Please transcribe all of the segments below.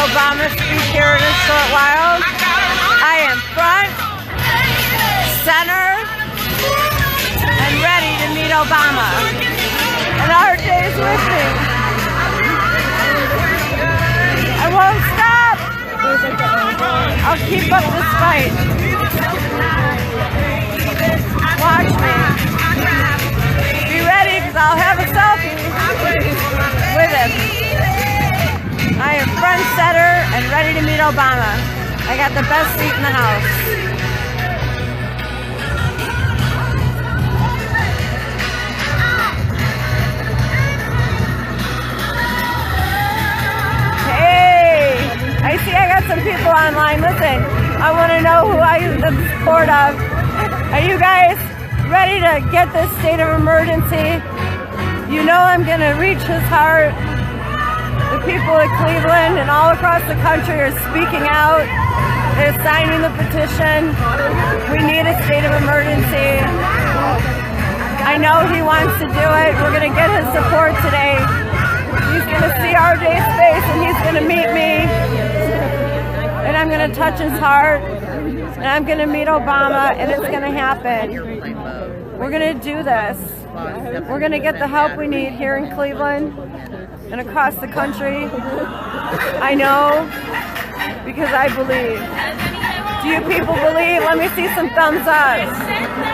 Obama speak here in a short while. I am front, center, and ready to meet Obama. And RJ is with me. I won't stop. I'll keep up this fight. Watch me. Be ready, because I'll have a selfie with him. I am front, center, and ready to meet Obama. I got the best seat in the house. Hey, I see I got some people online. Listen, I want to know who I'm the support of. Are you guys ready to get this state of emergency? You know I'm going to reach his heart. The people of Cleveland and all across the country are speaking out. They're signing the petition. We need a state of emergency. I know he wants to do it. We're going to get his support today. He's going to see RJ's face and he's going to meet me. And I'm going to touch his heart. And I'm going to meet Obama, and it's going to happen. We're going to do this. We're going to get the help we need here in Cleveland and across the country. I know, because I believe. Do you people believe? Let me see some thumbs up.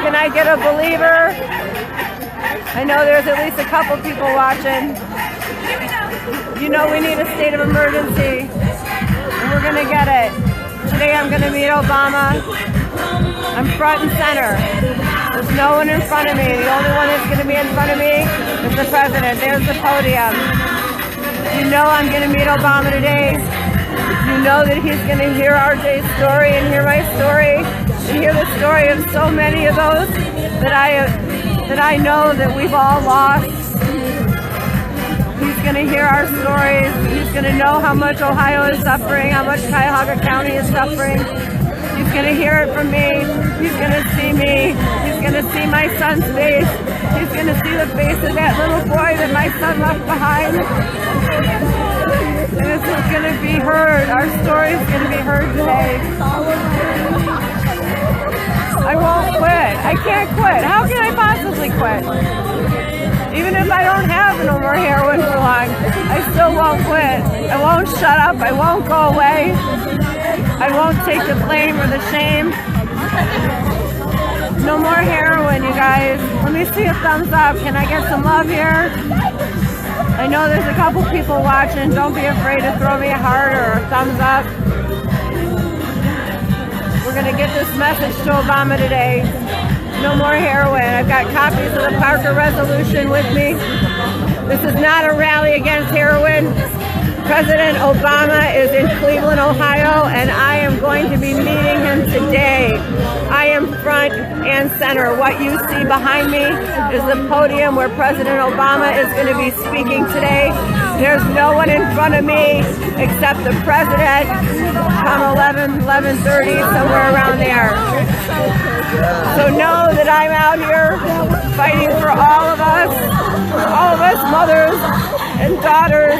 Can I get a believer? I know there's at least a couple people watching. You know we need a state of emergency, and we're going to get it. Today I'm going to meet Obama. I'm front and center. There's no one in front of me. The only one that's going to be in front of me is the president. There's the podium. You know I'm going to meet Obama today. You know that he's going to hear RJ's story and hear my story and hear the story of so many of those that I know that we've all lost. He's going to hear our stories. He's going to know how much Ohio is suffering, how much Cuyahoga County is suffering. He's going to hear it from me. He's going to see me. He's going to see my son's face. He's going to see the face of that little boy that my son left behind. And it's going to be heard. Our story is going to be heard today. I won't quit. I can't quit. How can I possibly quit? Even if I don't have no more heroin for long, I still won't quit. I won't shut up. I won't go away. I won't take the blame or the shame. No more heroin, you guys. Let me see a thumbs up. Can I get some love here? I know there's a couple people watching. Don't be afraid to throw me a heart or a thumbs up. We're going to get this message to Obama today. No more heroin. I've got copies of the Parker resolution with me. This is not a rally against heroin. President Obama is in Cleveland, Ohio, and I am going to be meeting him today. I am front and center. What you see behind me is the podium where President Obama is going to be speaking today. There's no one in front of me except the president. Come 11:30, somewhere around there. So know that I'm out here fighting for all of us mothers and daughters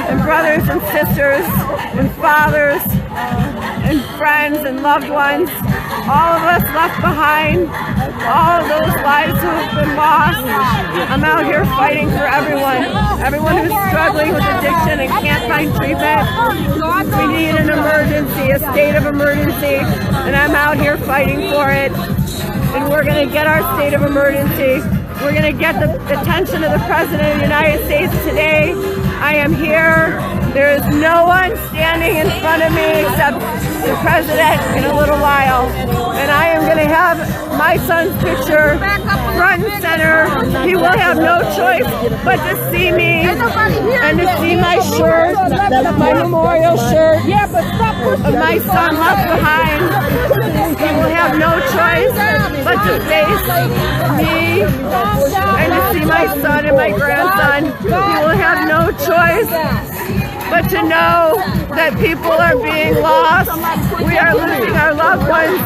and brothers and sisters and fathers and friends and loved ones, all of us left behind, all of those lives who have been lost. I'm out here fighting for everyone who's struggling with addiction and can't find treatment. We need an emergency, a state of emergency, and I'm out here fighting for it. And we're going to get our state of emergency. We're going to get the attention of the President of the United States today. I am here. There is no one standing in front of me except the President in a little while. And I am going to have my son's picture front and center. He will have no choice but to see me and to see my shirt, my memorial shirt of my son left behind. He will have no choice but to face me and to see my son and my grandson. He will have no choice but to know that people are being lost. We are losing our loved ones,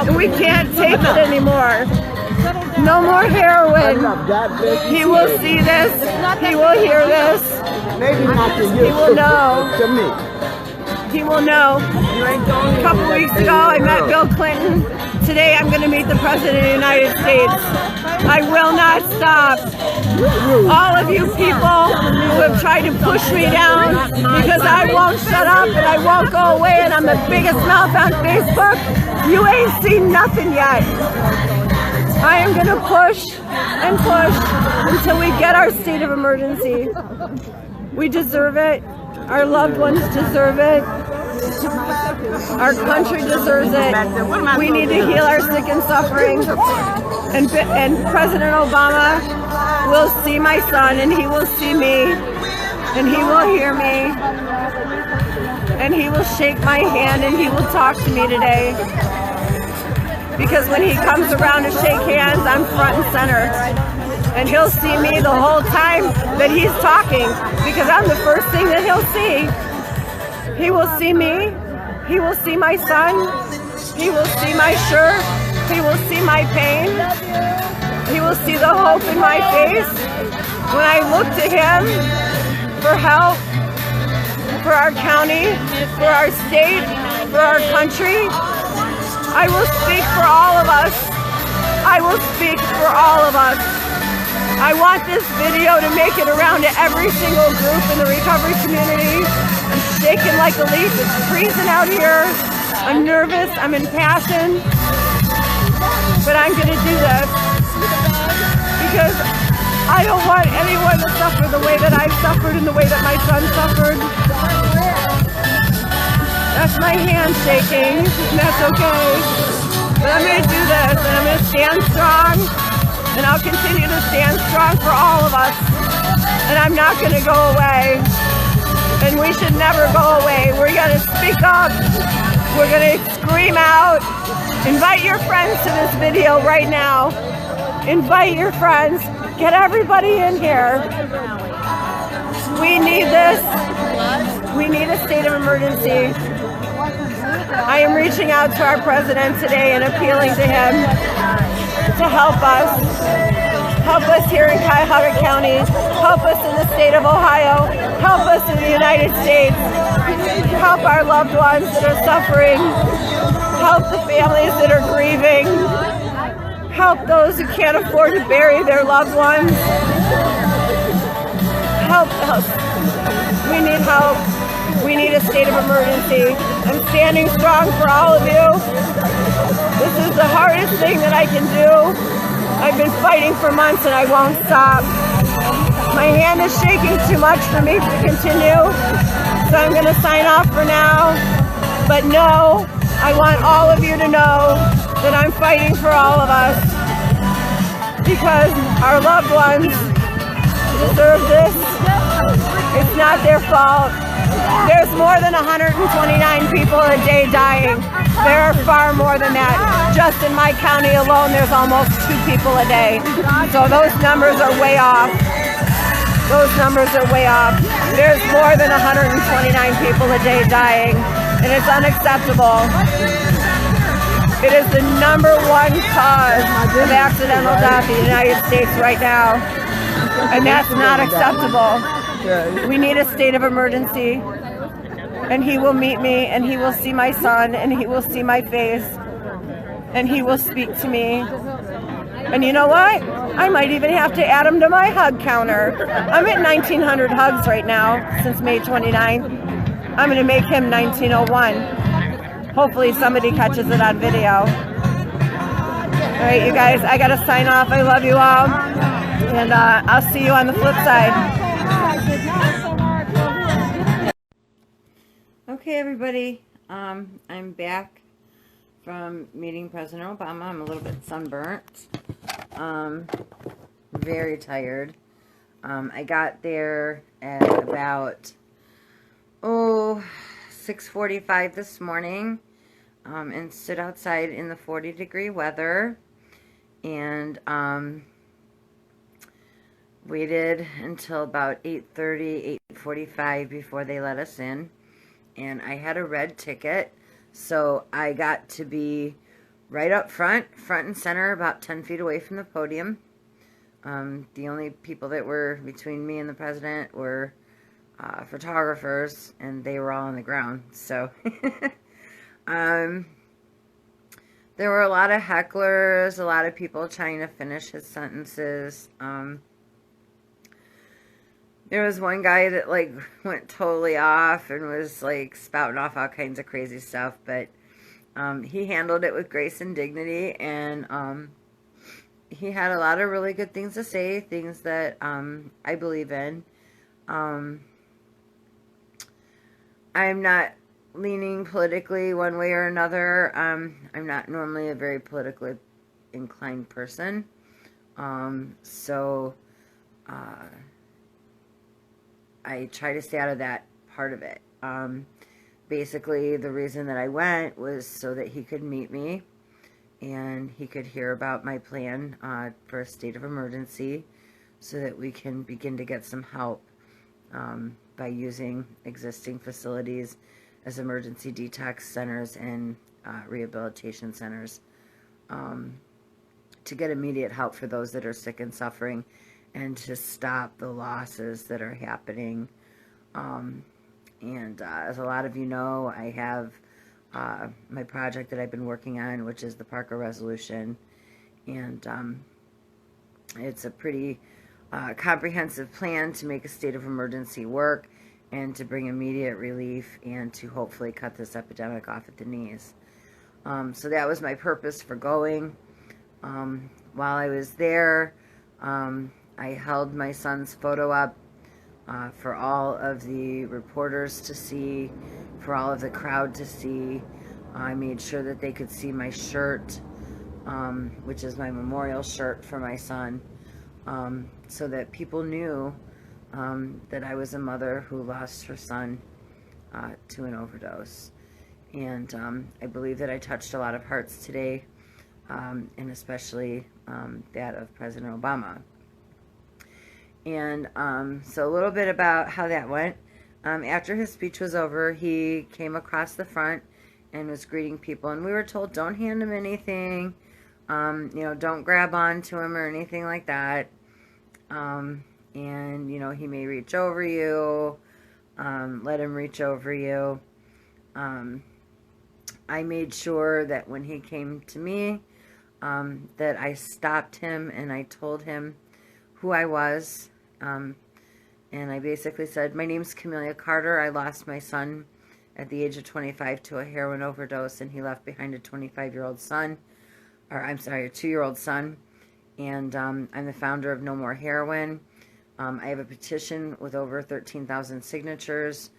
and we can't take it anymore. No more heroin. He will see this. He will hear this. He will know. he will know. A couple weeks ago, I met Bill Clinton. Today, I'm going to meet the President of the United States. I will not stop. All of you people who have tried to push me down because I won't shut up and I won't go away and I'm the biggest mouth on Facebook, you ain't seen nothing yet. I am going to push and push until we get our state of emergency. We deserve it. Our loved ones deserve it. Our country deserves it. We need to heal our sick and suffering. And President Obama will see my son, and he will see me, and he will hear me, and he will shake my hand, and he will talk to me today. Because when he comes around to shake hands, I'm front and center. And he'll see me the whole time that he's talking, because I'm the first thing that he'll see. He will see me. He will see my son. He will see my shirt. He will see my pain. He will see the hope in my face when I look to him for help, for our county, for our state, for our country. I will speak for all of us. I will speak for all of us. I want this video to make it around to every single group in the recovery community. I'm shaking like a leaf. It's freezing out here. I'm nervous. I'm impassioned. But I'm going to do this because I don't want anyone to suffer the way that I've suffered and the way that my son suffered. That's my hand shaking, and that's okay. But I'm going to do this, and I'm going to stand strong, and I'll continue to stand strong for all of us. And I'm not going to go away. And we should never go away. We're going to speak up. We're going to scream out. Invite your friends to this video right now. Invite your friends. Get everybody in here. We need this. We need a state of emergency. I am reaching out to our president today and appealing to him to help us. Help us here in Cuyahoga County. Help us in the state of Ohio. Help us in the United States. Help our loved ones that are suffering. Help the families that are grieving. Help those who can't afford to bury their loved ones. Help us. We need help. We need a state of emergency. I'm standing strong for all of you. This is the hardest thing that I can do. I've been fighting for months and I won't stop. My hand is shaking too much for me to continue, so I'm going to sign off for now. But no, I want all of you to know that I'm fighting for all of us because our loved ones deserve this. It's not their fault. There's more than 129 people a day dying. There are far more than that. Just in my county alone, there's almost 2 people a day. So those numbers are way off. Those numbers are way off. There's more than 129 people a day dying, and it's unacceptable. It is the #1 cause of accidental death in the United States right now, and that's not acceptable. We need a state of emergency, and he will meet me, and he will see my son, and he will see my face, and he will speak to me. And you know what? I might even have to add him to my hug counter. I'm at 1,900 hugs right now since May 29th. I'm going to make him 1,901. Hopefully somebody catches it on video. All right, you guys, I got to sign off. I love you all, and I'll see you on the flip side. Okay, everybody, I'm back from meeting President Obama. I'm a little bit sunburnt, very tired. I got there at about 6:45 this morning, and stood outside in the 40-degree weather, and waited until about 8:30, 8:45 before they let us in. And I had a red ticket, so I got to be right up front and center, about 10 feet away from the podium. The only people that were between me and the president were photographers, and they were all on the ground. So there were a lot of hecklers, a lot of people trying to finish his sentences. There was one guy that like went totally off and was like spouting off all kinds of crazy stuff, but he handled it with grace and dignity, and he had a lot of really good things to say, things that I believe in. I'm not leaning politically one way or another. I'm not normally a very politically inclined person. So I try to stay out of that part of it. Basically, the reason that I went was so that he could meet me and he could hear about my plan for a state of emergency so that we can begin to get some help by using existing facilities as emergency detox centers and rehabilitation centers to get immediate help for those that are sick and suffering and to stop the losses that are happening. And as a lot of you know, I have my project that I've been working on, which is the Parker Resolution. And it's a pretty comprehensive plan to make a state of emergency work and to bring immediate relief and to hopefully cut this epidemic off at the knees. So that was my purpose for going. While I was there, I held my son's photo up for all of the reporters to see, for all of the crowd to see. I made sure that they could see my shirt, which is my memorial shirt for my son, so that people knew that I was a mother who lost her son to an overdose. And I believe that I touched a lot of hearts today, and especially that of President Obama. And so a little bit about how that went. After his speech was over, he came across the front and was greeting people. And we were told, don't hand him anything. You know, don't grab onto him or anything like that. And, you know, he may reach over you. Let him reach over you. I made sure that when he came to me, that I stopped him and I told him who I was. And I basically said, my name's Camelia Carter. I lost my son at the age of 25 to a heroin overdose, and he left behind a 25-year-old son, or I'm sorry, a 2-year-old son. And I'm the founder of No More Heroin. I have a petition with over 13,000 signatures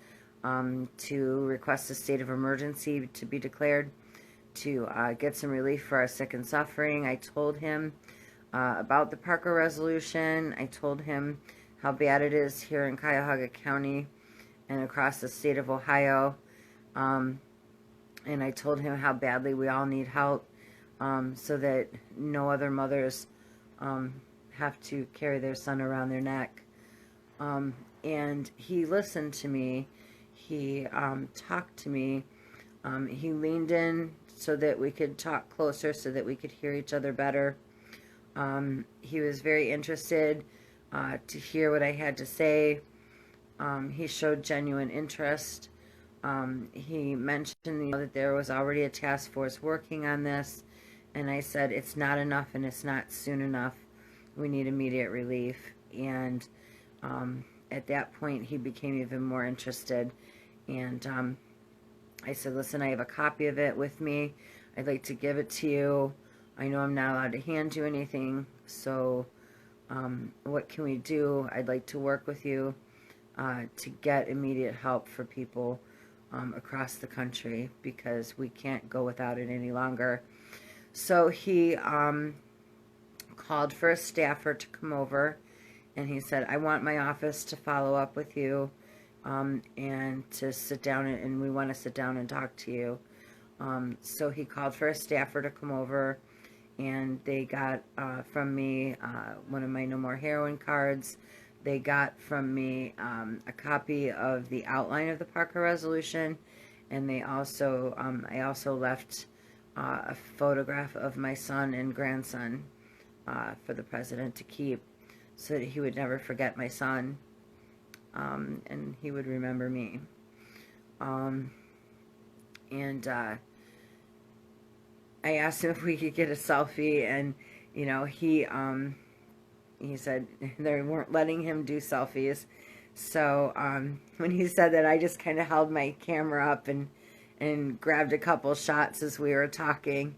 to request a state of emergency to be declared to get some relief for our sick and suffering. I told him about the Parker Resolution. I told him how bad it is here in Cuyahoga County and across the state of Ohio. And I told him how badly we all need help so that no other mothers have to carry their son around their neck. And he listened to me. He talked to me. He leaned in so that we could talk closer, so that we could hear each other better. He was very interested to hear what I had to say. He showed genuine interest. He mentioned, you know, that there was already a task force working on this, and I said it's not enough and it's not soon enough. We need immediate relief. And at that point, he became even more interested. And I said, listen, I have a copy of it with me. I'd like to give it to you. I know I'm not allowed to hand you anything, so what can we do? I'd like to work with you to get immediate help for people across the country, because we can't go without it any longer. So he called for a staffer to come over, and he said, I want my office to follow up with you and to sit down, and we want to sit down and talk to you. So he called for a staffer to come over, and they got from me one of my No More Heroin cards. They got from me a copy of the outline of the Parker Resolution, and they also I also left a photograph of my son and grandson for the president to keep, so that he would never forget my son. and he would remember me. And I asked him if we could get a selfie, and he said they weren't letting him do selfies. So when he said that, I just kind of held my camera up and grabbed a couple shots as we were talking.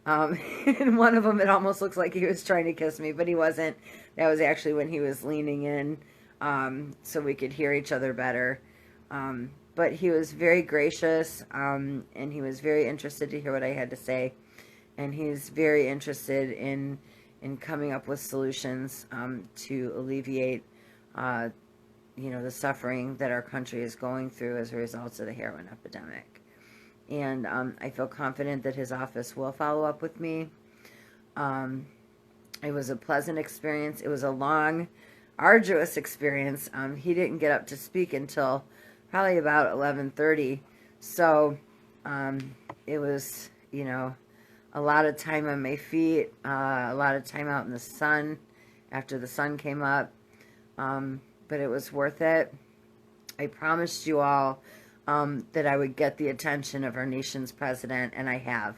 And one of them, it almost looks like he was trying to kiss me, but he wasn't. That was actually when he was leaning in so we could hear each other better. But he was very gracious, and he was very interested to hear what I had to say. And he's very interested in coming up with solutions to alleviate, the suffering that our country is going through as a result of the heroin epidemic. And I feel confident that his office will follow up with me. It was a pleasant experience. It was a long, arduous experience. He didn't get up to speak until probably about 11:30. So it was, a lot of time on my feet, a lot of time out in the sun after the sun came up. But it was worth it. I promised you all that I would get the attention of our nation's president, and I have.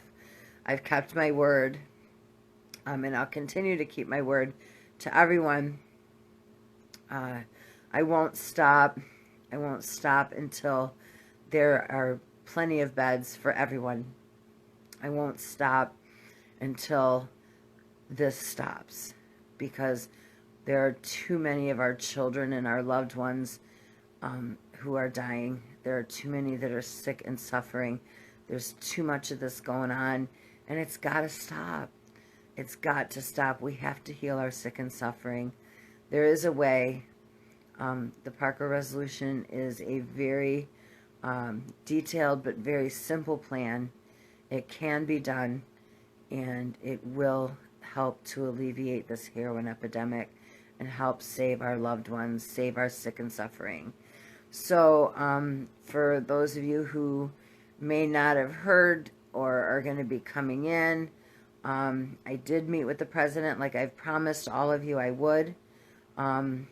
I've kept my word, and I'll continue to keep my word to everyone. I won't stop. I won't stop until there are plenty of beds for everyone. I won't stop until this stops, because there are too many of our children and our loved ones who are dying. There are too many that are sick and suffering. There's too much of this going on, and it's got to stop. It's got to stop. We have to heal our sick and suffering. There is a way. The Parker Resolution is a very detailed but very simple plan. It can be done, and it will help to alleviate this heroin epidemic and help save our loved ones, save our sick and suffering. So for those of you who may not have heard or are going to be coming in, I did meet with the president like I've promised all of you I would. And,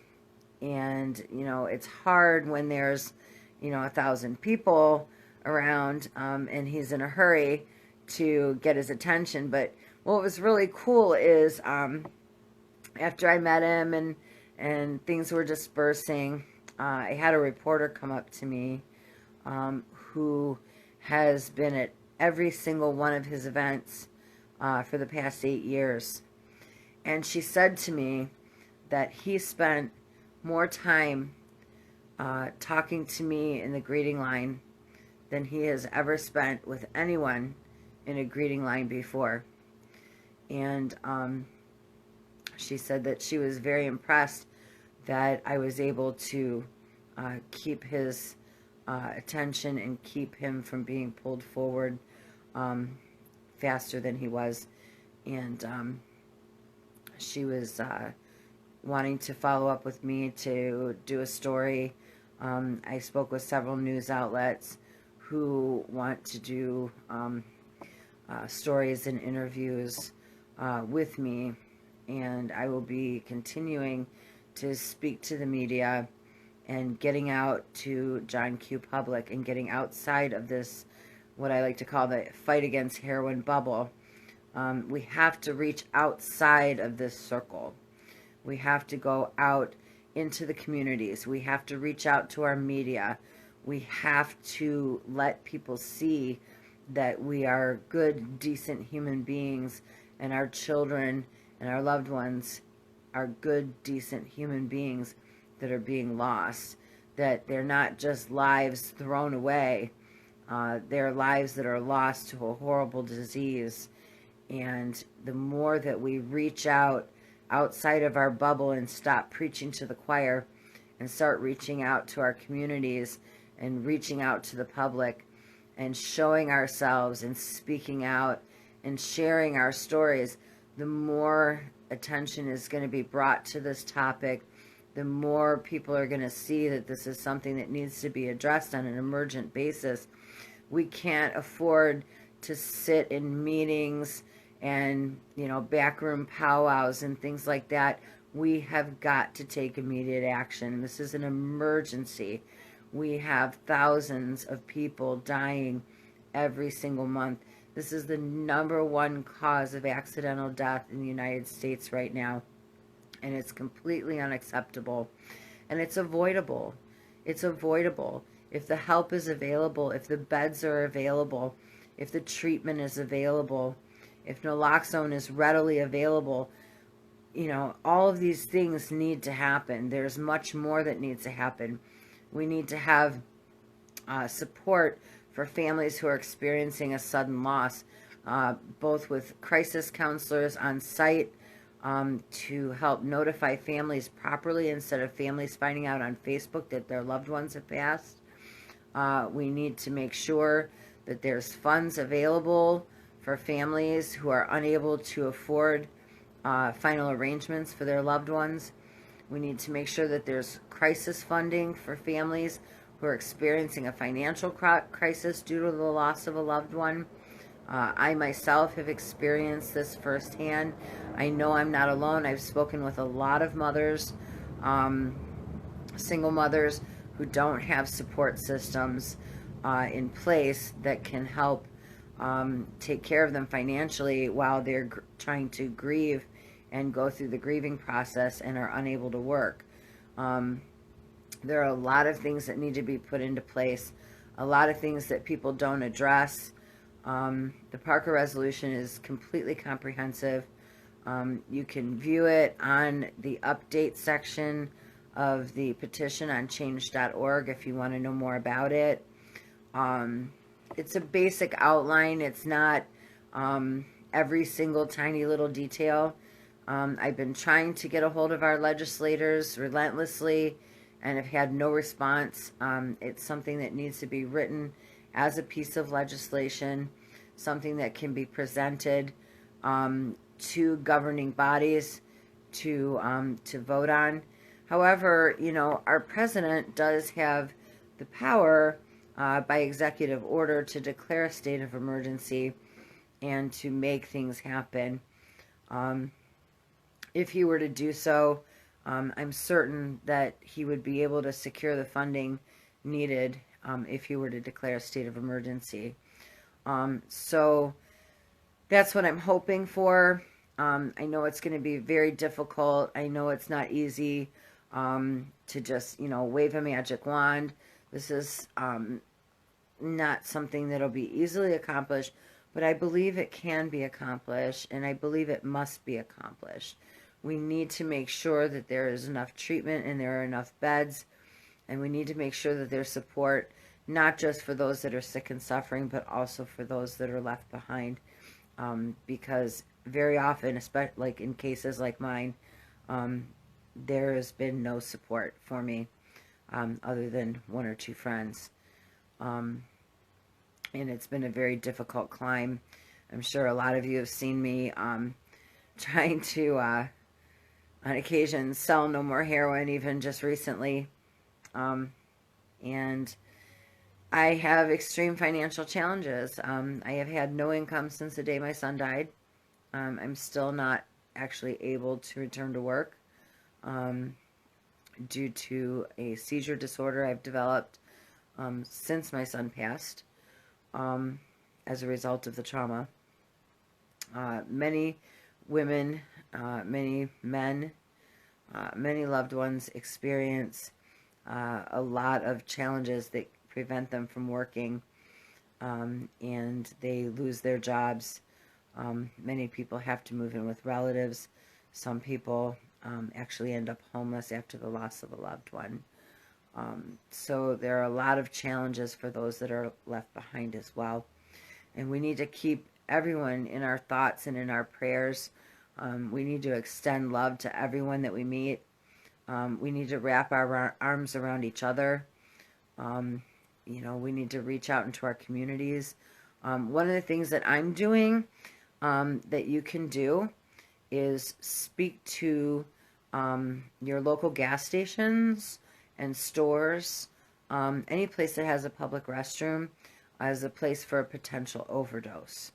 it's hard when there's, 1,000 people around, and he's in a hurry to get his attention. But what was really cool is after I met him and things were dispersing, I had a reporter come up to me who has been at every single one of his events for the past 8 years. And she said to me that he spent more time talking to me in the greeting line than he has ever spent with anyone in a greeting line before. And she said that she was very impressed that I was able to keep his attention and keep him from being pulled forward faster than he was. And she was wanting to follow up with me to do a story. I spoke with several news outlets who want to do stories and interviews with me, and I will be continuing to speak to the media and getting out to John Q. Public and getting outside of this, what I like to call the fight against heroin bubble. We have to reach outside of this circle. We have to go out into the communities. We have to reach out to our media. We have to let people see that we are good, decent human beings, and our children and our loved ones are good, decent human beings that are being lost, that they're not just lives thrown away. They're lives that are lost to a horrible disease. And the more that we reach out outside of our bubble and stop preaching to the choir and start reaching out to our communities and reaching out to the public and showing ourselves and speaking out and sharing our stories, the more attention is going to be brought to this topic, the more people are going to see that this is something that needs to be addressed on an emergent basis. We can't afford to sit in meetings and, backroom powwows and things like that We have got to take immediate action. This is an emergency. We have thousands of people dying every single month. This is the #1 cause of accidental death in the United States right now. And it's completely unacceptable. And it's avoidable. It's avoidable. If the help is available, if the beds are available, if the treatment is available, if naloxone is readily available, you know, all of these things need to happen. There's much more that needs to happen. We need to have support for families who are experiencing a sudden loss, both with crisis counselors on site to help notify families properly instead of families finding out on Facebook that their loved ones have passed. We need to make sure that there's funds available for families who are unable to afford final arrangements for their loved ones. We need to make sure that there's crisis funding for families who are experiencing a financial crisis due to the loss of a loved one. I myself have experienced this firsthand. I know I'm not alone. I've spoken with a lot of mothers, single mothers, who don't have support systems in place that can help take care of them financially while they're trying to grieve and go through the grieving process and are unable to work. There are a lot of things that need to be put into place, a lot of things that people don't address. The Parker resolution is completely comprehensive. You can view it on the update section of the petition on change.org if you want to know more about it. It's a basic outline. It's not every single tiny little detail. I've been trying to get a hold of our legislators relentlessly and have had no response. It's something that needs to be written as a piece of legislation, something that can be presented to governing bodies to vote on. However, you know, our president does have the power by executive order to declare a state of emergency and to make things happen. If he were to do so, I'm certain that he would be able to secure the funding needed if he were to declare a state of emergency. So that's what I'm hoping for. I know it's going to be very difficult. I know it's not easy to just, you know, wave a magic wand. This is not something that'll be easily accomplished, but I believe it can be accomplished, and I believe it must be accomplished. We need to make sure that there is enough treatment and there are enough beds, and we need to make sure that there's support, not just for those that are sick and suffering, but also for those that are left behind. Because very often, especially like in cases like mine, there has been no support for me other than one or two friends. And it's been a very difficult climb. I'm sure a lot of you have seen me trying to, on occasion, sell no more heroin, even just recently. And I have extreme financial challenges. I have had no income since the day my son died. I'm still not actually able to return to work due to a seizure disorder I've developed since my son passed as a result of the trauma. Many women, many men, many loved ones experience a lot of challenges that prevent them from working, and they lose their jobs. Many people have to move in with relatives. Some people actually end up homeless after the loss of a loved one. So there are a lot of challenges for those that are left behind as well. And we need to keep everyone in our thoughts and in our prayers. We need to extend love to everyone that we meet. We need to wrap our arms around each other. You know, we need to reach out into our communities. One of the things that I'm doing that you can do is speak to your local gas stations and stores, any place that has a public restroom as a place for a potential overdose.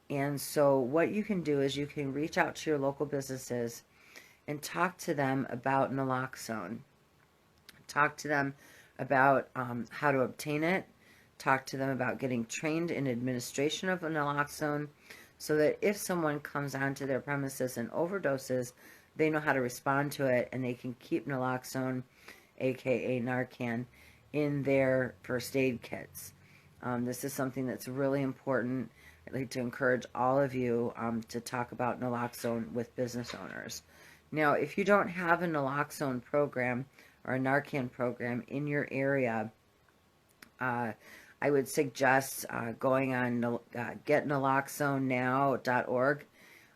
And so what you can do is you can reach out to your local businesses and talk to them about naloxone. Talk to them about how to obtain it. Talk to them about getting trained in administration of naloxone so that if someone comes onto their premises and overdoses, they know how to respond to it and they can keep naloxone, aka Narcan, in their first aid kits. This is something that's really important. I'd like to encourage all of you to talk about naloxone with business owners. Now, if you don't have a naloxone program or a Narcan program in your area, I would suggest going on getnaloxonenow.org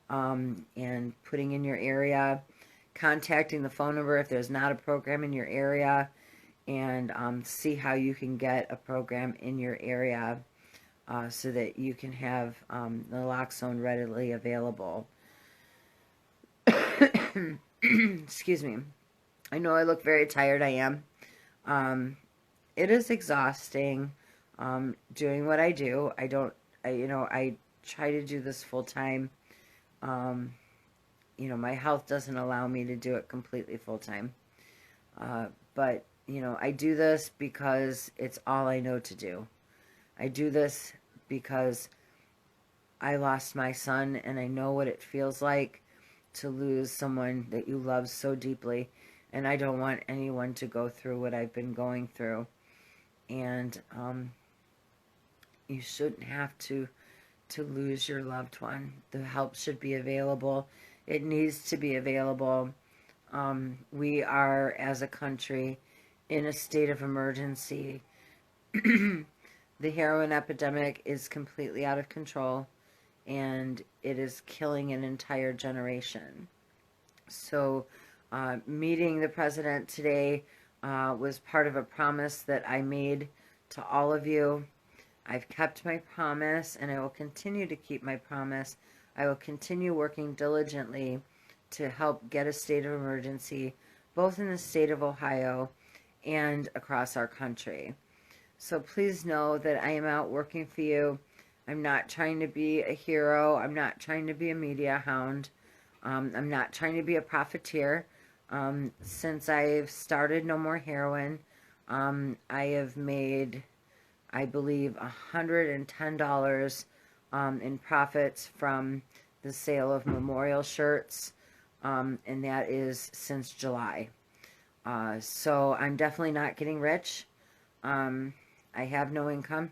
and putting in your area, contacting the phone number if there's not a program in your area, and see how you can get a program in your area so that you can have naloxone readily available. Excuse me. I know I look very tired. I am. It is exhausting doing what I do. I try to do this full time. My health doesn't allow me to do it completely full time. But I do this because it's all I know to do. I do this because I lost my son and I know what it feels like to lose someone that you love so deeply. And I don't want anyone to go through what I've been going through. And you shouldn't have to lose your loved one. The help should be available. It needs to be available. We are, as a country, in a state of emergency. The heroin epidemic is completely out of control, and it is killing an entire generation. So, meeting the president today was part of a promise that I made to all of you. I've kept my promise, and I will continue to keep my promise. I will continue working diligently to help get a state of emergency, both in the state of Ohio and across our country. So please know that I am out working for you. I'm not trying to be a hero. I'm not trying to be a media hound. I'm not trying to be a profiteer. Since I've started No More Heroin, I have made, I believe, $110 in profits from the sale of memorial shirts, and that is since July. So I'm definitely not getting rich. I have no income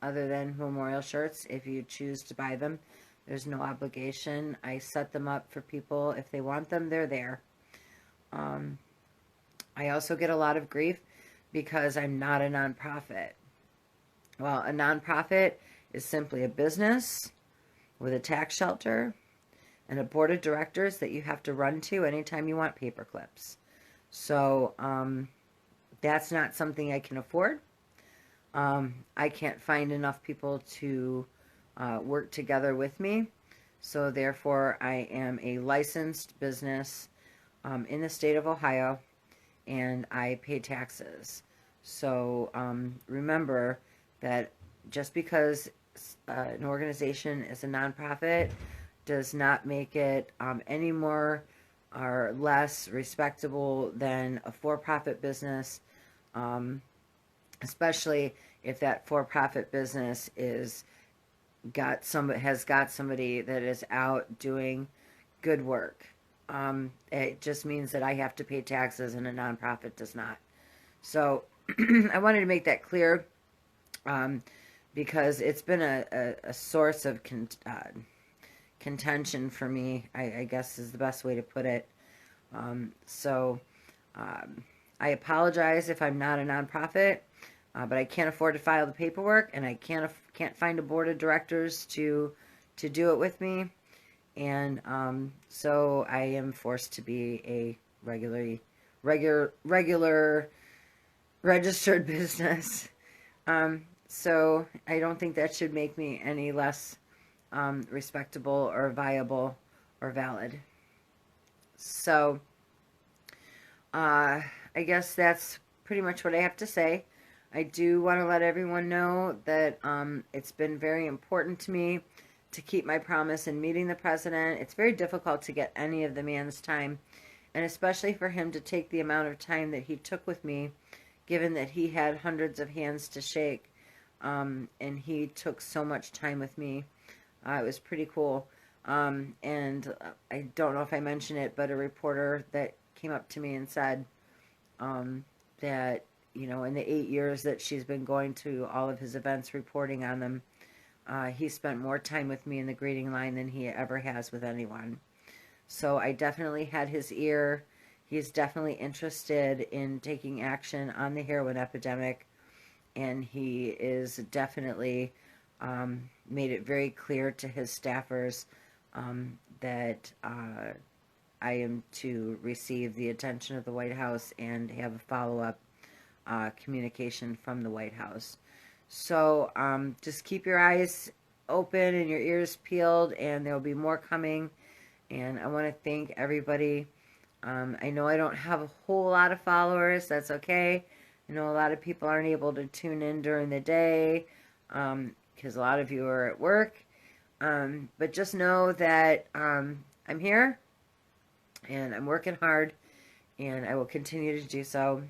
other than memorial shirts. If you choose to buy them, there's no obligation. I set them up for people. If they want them, they're there. I also get a lot of grief because I'm not a nonprofit. Well, a nonprofit is simply a business with a tax shelter and a board of directors that you have to run to anytime you want paper clips. So that's not something I can afford. I can't find enough people to work together with me. So therefore, I am a licensed business in the state of Ohio, and I pay taxes. So remember that just because an organization is a nonprofit does not make it any more or less respectable than a for-profit business, especially if that for-profit business has got somebody that is out doing good work. It just means that I have to pay taxes and a nonprofit does not. So I wanted to make that clear because it's been a source of contention for me, I guess is the best way to put it. I apologize if I'm not a nonprofit, but I can't afford to file the paperwork, and I can't find a board of directors to do it with me, and so I am forced to be a regular registered business. So I don't think that should make me any less respectable or viable or valid. So I guess that's pretty much what I have to say. I do want to let everyone know that it's been very important to me to keep my promise in meeting the president. It's very difficult to get any of the man's time, and especially for him to take the amount of time that he took with me, given that he had hundreds of hands to shake, and he took so much time with me. It was pretty cool. And I don't know if I mentioned it, but a reporter that came up to me and said that, you know, in the 8 years that she's been going to all of his events, reporting on them, he spent more time with me in the greeting line than he ever has with anyone. So I definitely had his ear. He's definitely interested in taking action on the heroin epidemic, and he is definitely made it very clear to his staffers that I am to receive the attention of the White House and have a follow-up communication from the White House. So just keep your eyes open and your ears peeled, and there will be more coming. And I want to thank everybody. I know I don't have a whole lot of followers. That's okay. I know a lot of people aren't able to tune in during the day because a lot of you are at work. But just know that I'm here, and I'm working hard, and I will continue to do so.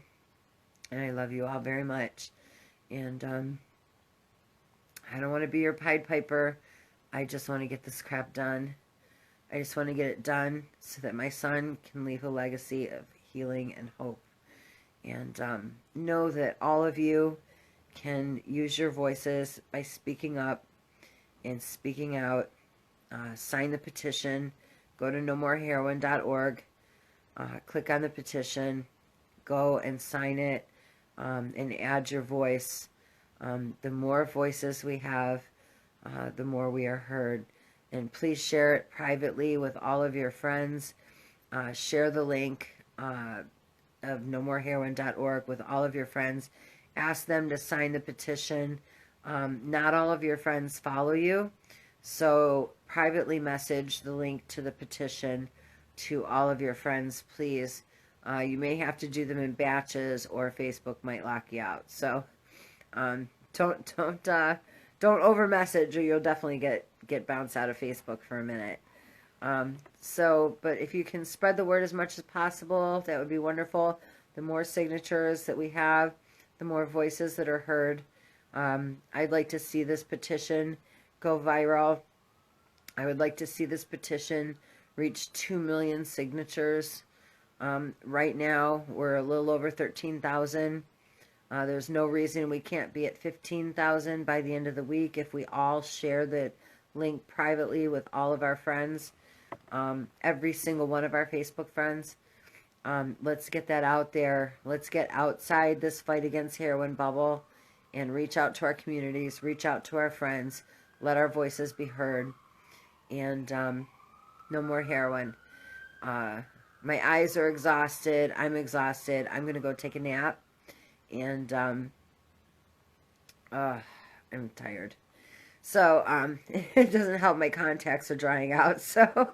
And I love you all very much. And I don't want to be your Pied Piper. I just want to get this crap done. I just want to get it done so that my son can leave a legacy of healing and hope. And know that all of you can use your voices by speaking up and speaking out. Sign the petition. Go to nomoreheroin.org. Click on the petition. Go and sign it and add your voice. The more voices we have, the more we are heard. And please share it privately with all of your friends. Share the link of nomoreheroin.org with all of your friends. Ask them to sign the petition. Not all of your friends follow you, so privately message the link to the petition to all of your friends, please. You may have to do them in batches, or Facebook might lock you out. So don't over message, or you'll definitely get bounced out of Facebook for a minute. But if you can spread the word as much as possible, that would be wonderful. The more signatures that we have, the more voices that are heard. I'd like to see this petition go viral. I would like to see this petition reach 2 million signatures. Right now, we're a little over 13,000. There's no reason we can't be at 15,000 by the end of the week if we all share the link privately with all of our friends, every single one of our Facebook friends. Let's get that out there. Let's get outside this fight against heroin bubble and reach out to our communities, reach out to our friends, let our voices be heard. And no more heroin. My eyes are exhausted. I'm exhausted. I'm going to go take a nap. And I'm tired. So it doesn't help, my contacts are drying out. So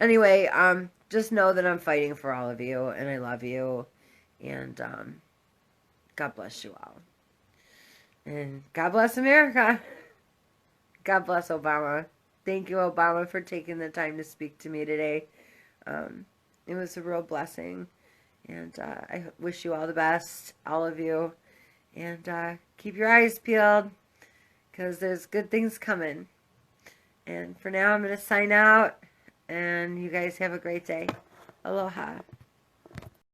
anyway, just know that I'm fighting for all of you, and I love you. And God bless you all. And God bless America. God bless Obama. Thank you, Obama, for taking the time to speak to me today. It was a real blessing. And I wish you all the best, all of you. And keep your eyes peeled, because there's good things coming. And for now, I'm going to sign out. And you guys have a great day. Aloha.